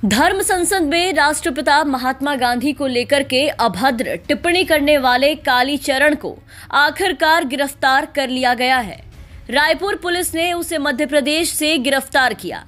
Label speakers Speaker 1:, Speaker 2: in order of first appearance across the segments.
Speaker 1: धर्म संसद में राष्ट्रपिता महात्मा गांधी को लेकर के अभद्र टिप्पणी करने वाले कालीचरण को आखिरकार गिरफ्तार कर लिया गया है। रायपुर पुलिस ने उसे मध्य प्रदेश से गिरफ्तार किया।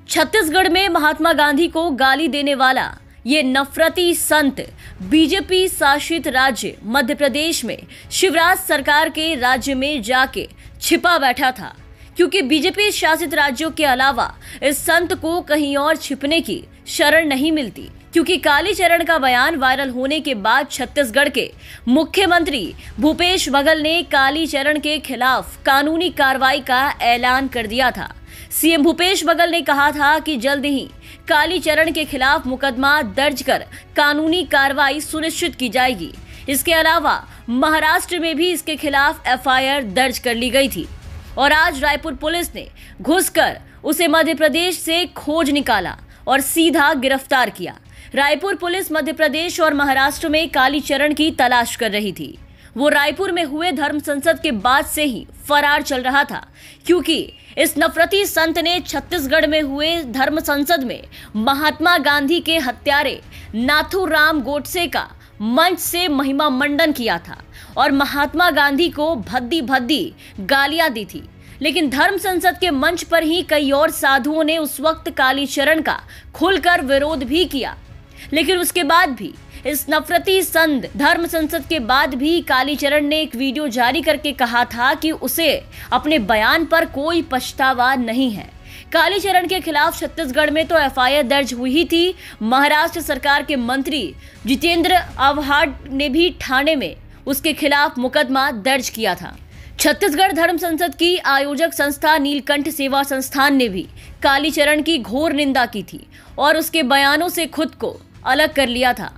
Speaker 1: छत्तीसगढ़ में महात्मा गांधी को गाली देने वाला ये नफरती संत बीजेपी शासित राज्य मध्य प्रदेश में शिवराज सरकार के राज्य में जाके छिपा बैठा था, क्योंकि बीजेपी शासित राज्यों के अलावा इस संत को कहीं और छिपने की शरण नहीं मिलती। क्योंकि कालीचरण का बयान वायरल होने के बाद छत्तीसगढ़ के मुख्यमंत्री भूपेश बघेल ने कालीचरण के खिलाफ कानूनी कार्रवाई का ऐलान कर दिया था। सीएम भूपेश बघेल ने कहा था कि जल्द ही कालीचरण के खिलाफ मुकदमा दर्ज कर कानूनी कार्रवाई सुनिश्चित की जाएगी। इसके अलावा महाराष्ट्र में भी इसके खिलाफ एफआईआर दर्ज कर ली गई थी और आज रायपुर पुलिस ने घुसकर उसे मध्य प्रदेश से खोज निकाला और सीधा गिरफ्तार किया। रायपुर पुलिस मध्य प्रदेश और महाराष्ट्र में कालीचरण की तलाश कर रही थी। वो रायपुर में हुए धर्म संसद के बाद से ही फरार चल रहा था, क्योंकि इस नफरती संत ने छत्तीसगढ़ में हुए धर्म संसद में महात्मा गांधी के हत्यारे नाथूराम गोडसे का मंच से महिमा मंडन किया था और महात्मा गांधी को भद्दी भद्दी गालियां दी थी। लेकिन धर्म संसद के मंच पर ही कई और साधुओं ने उस वक्त कालीचरण का खुलकर विरोध भी किया। लेकिन उसके बाद भी इस नफरती संत धर्म संसद के बाद भी कालीचरण ने एक वीडियो जारी करके कहा था कि उसे अपने बयान पर कोई पछतावा नहीं है। कालीचरण के खिलाफ छत्तीसगढ़ में तो एफआईआर दर्ज हुई ही थी। महाराष्ट्र सरकार के मंत्री जितेंद्र आव्हाड ने भी ठाणे में उसके खिलाफ मुकदमा दर्ज किया था। छत्तीसगढ़ धर्म संसद की आयोजक संस्था नीलकंठ सेवा संस्थान ने भी कालीचरण की घोर निंदा की थी और उसके बयानों से खुद को अलग कर लिया था।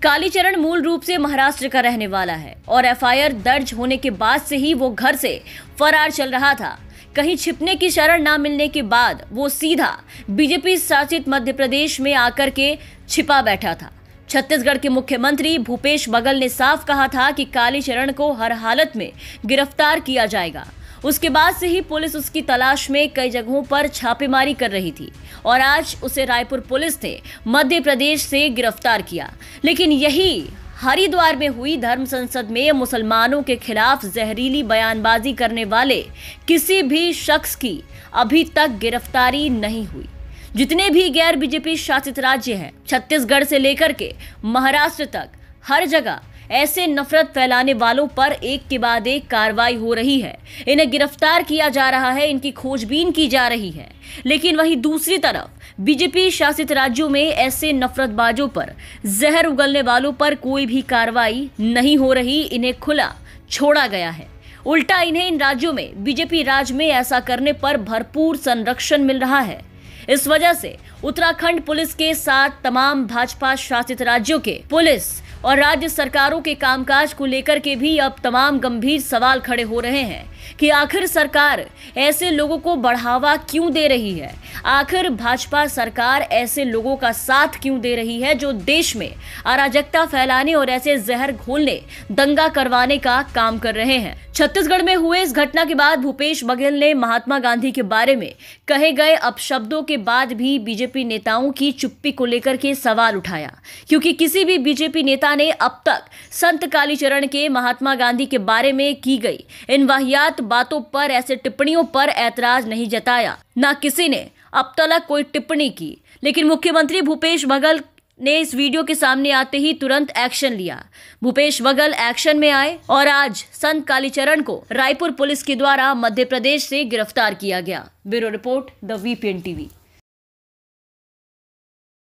Speaker 1: कालीचरण मूल रूप से महाराष्ट्र का रहने वाला है और एफआईआर दर्ज होने के बाद से ही वो घर से फरार चल रहा था। कहीं छिपने की शरण ना मिलने के बाद वो सीधा बीजेपी शासित मध्य प्रदेश में आकर के छिपा बैठा था। छत्तीसगढ़ के मुख्यमंत्री भूपेश बघेल ने साफ कहा था कि कालीचरण को हर हालत में गिरफ्तार किया जाएगा। उसके बाद से ही पुलिस उसकी तलाश में कई जगहों पर छापेमारी कर रही थी और आज उसे रायपुर पुलिस ने मध्य प्रदेश से गिरफ्तार किया। लेकिन यही हरिद्वार में हुई धर्म संसद में मुसलमानों के खिलाफ जहरीली बयानबाजी करने वाले किसी भी शख्स की अभी तक गिरफ्तारी नहीं हुई। जितने भी गैर बीजेपी शासित राज्य हैं, छत्तीसगढ़ से लेकर के महाराष्ट्र तक, हर जगह ऐसे नफरत फैलाने वालों पर एक के बाद एक कार्रवाई हो रही है। इन्हें गिरफ्तार किया जा रहा है, इनकी खोजबीन की जा रही है। लेकिन वहीं दूसरी तरफ बीजेपी शासित राज्यों में ऐसे नफरतबाजों पर, जहर उगलने वालों पर कोई भी कार्रवाई नहीं हो रही। इन्हें खुला छोड़ा गया है। उल्टा इन्हें इन राज्यों में बीजेपी राज में ऐसा करने पर भरपूर संरक्षण मिल रहा है। इस वजह से उत्तराखंड पुलिस के साथ तमाम भाजपा शासित राज्यों के पुलिस और राज्य सरकारों के कामकाज को लेकर के भी अब तमाम गंभीर सवाल खड़े हो रहे हैं कि आखिर सरकार ऐसे लोगों को बढ़ावा क्यों दे रही है। आखिर भाजपा सरकार ऐसे लोगों का साथ क्यों दे रही है जो देश में अराजकता फैलाने और ऐसे जहर घोलने, दंगा करवाने का काम कर रहे हैं। छत्तीसगढ़ में हुए इस घटना के बाद भूपेश बघेल ने महात्मा गांधी के बारे में कहे गए अपशब्दों के बाद भी बीजेपी नेताओं की चुप्पी को लेकर के सवाल उठाया, क्योंकि किसी भी बीजेपी नेता ने अब तक संत कालीचरण के महात्मा गांधी के बारे में की गई इन वाहियात बातों पर, ऐसे टिप्पणियों पर ऐतराज नहीं जताया। न किसी ने अब तक कोई टिप्पणी की। लेकिन मुख्यमंत्री भूपेश बघेल ने इस वीडियो के सामने आते ही तुरंत एक्शन लिया। भूपेश बघेल एक्शन में आए और आज संत कालीचरण को रायपुर पुलिस के द्वारा मध्य प्रदेश से गिरफ्तार किया गया। Bureau report, the VPN TV.